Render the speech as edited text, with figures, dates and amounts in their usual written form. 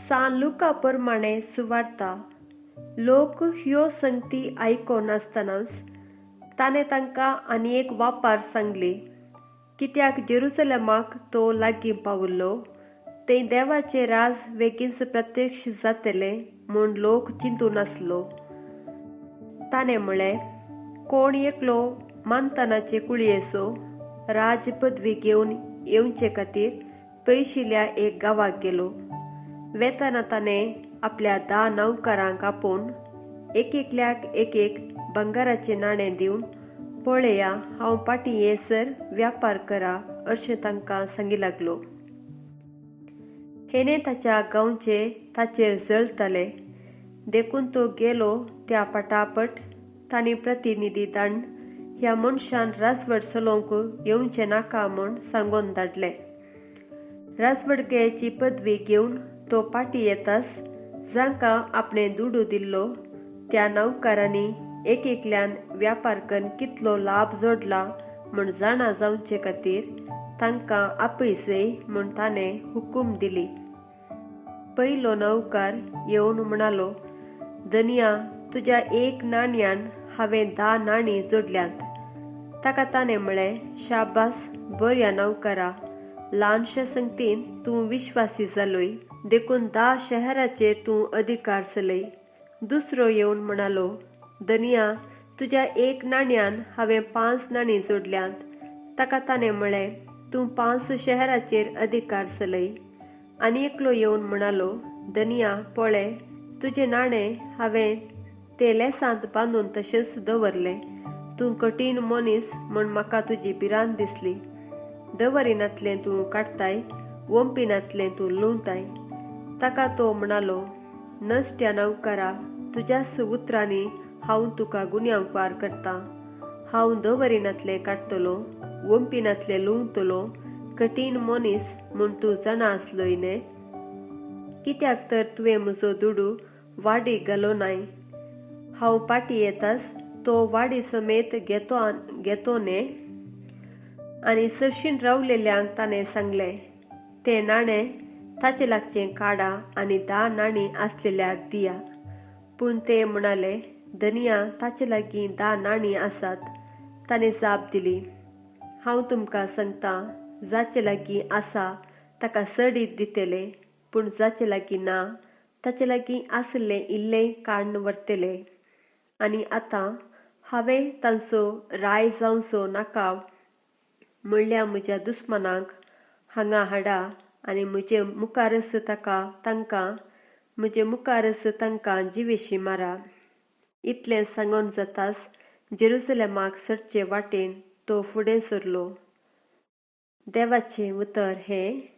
San Luca प्रमाणे सुवार्ता लोक ह्यो संगती आयकोन आसतनाच ताणें तांकां आनी एक वापार सांगली, कित्याक जेरुसलेमाक तो लागीं पावुल्लो, थंय देवाचें राज बेगीनच प्रत्यक्ष जातलें म्हूण लोक चिंतून आसलो. ताणें म्हळें, कोण एकलो मानतनाचे कुळयेचो राज पदवी घेवन येवचे खातीर पयशिल्ल्या एक गांवाक गेलो. वेताना ताणें आपल्या 10 नौकरांक आपोवन एकेकल्याक एक भांगराचें नाणें दिवन, पळया हांव फाटीं येयसर व्यापार करा अशें तांकां सांगी लागलो. हेणे ताच्या गांवचे ताचेर जळटले देखून तो गेलो त्या फाटाफट तांणी प्रतिनिधी धाडून ह्या मनशान राजवट चलोवंक येवचें नाका म्हूण सांगून धाडलें. राजवटगेची पदवी घेवन तो फाटीं येताच जांकां आपणें दुडू दिल्लो त्या नौकरांनी एकेकल्यान व्यापार करून कितलो लाभ जोडला म्हूण जाणा जावचे खातीर तांकां आपयचें म्हूण ताणें हुकूम दिली. पयलो नौकार येवन म्हणालो, धनिया, तुज्या 1 नाण्यान हांवें 10 नाणीं जोडल्यांत. ताका ताणें म्हळें, शाबास बऱ्या नौकरा, ल्हानशा संगतीन तूं विश्वासी जालोय, देखून 10 शहराचेर तूं अधिकार चलय. दुसरो येवन म्हणालो, धनिया, तुज्या 1 नाण्यान हांवें 5 नाणीं जोडल्यांत. ताका ताणें म्हळें, तूं 5 शहराचेर अधिकार चलय. आनी एकलो येवन म्हणालो, धनिया, पळय, तुजें नाणें हांवें ते लेसांत बांदून तशेंच दवरलें. तूं कठीण मनीस म्हूण म्हाका तुजी भिरांत दिसली. दवरिनातलें तूं काडताय, वंपिनातलें तूं लुंवताय. ताका तो म्हणालो, नश्ट्या नौकरा, तुज्याच उतरांनी हांव तुका गुन्यांवकार करतां. हांव दवरिनातलें काडटलों, वंपिनातलें लुंवतलों. कठीण मनीस म्हूण तूं जाणा आसलोय न्ही? कित्याक तर तुवें म्हजो दुडू वाडीक घालो नाय. हांव फाटीं येताच तो वाडी समेत घेतो न्ही? आनी सरशीन रावलेल्यांक ताणें सांगलें, तें नाणें ताचे लागचें काडा आनी 10 नाणीं आसलेल्याक दिया. पूण ते म्हणाले, धनिया, ताचे लागीं 10 नाणीं आसात. ताणें जाप दिली, हांव तुमकां सांगतां, जाचे लागीं आसा ताका चडीत दितले, पूण जाचे लागीं ना ताचे लागीं आसलें इल्लें काडून व्हरतले. आनी आतां हांवें तांचो राय जावचो नाका म्हणल्यार म्हज्या दुस्मानांक हांगा हाडा आनी म्हजे मुखारच तांकां जिवेशी मारा. इतलें सांगून जाताच जेरुसलेमाक चडचे वाटेन तो फुडें सरलो. देवाचें उतर हें.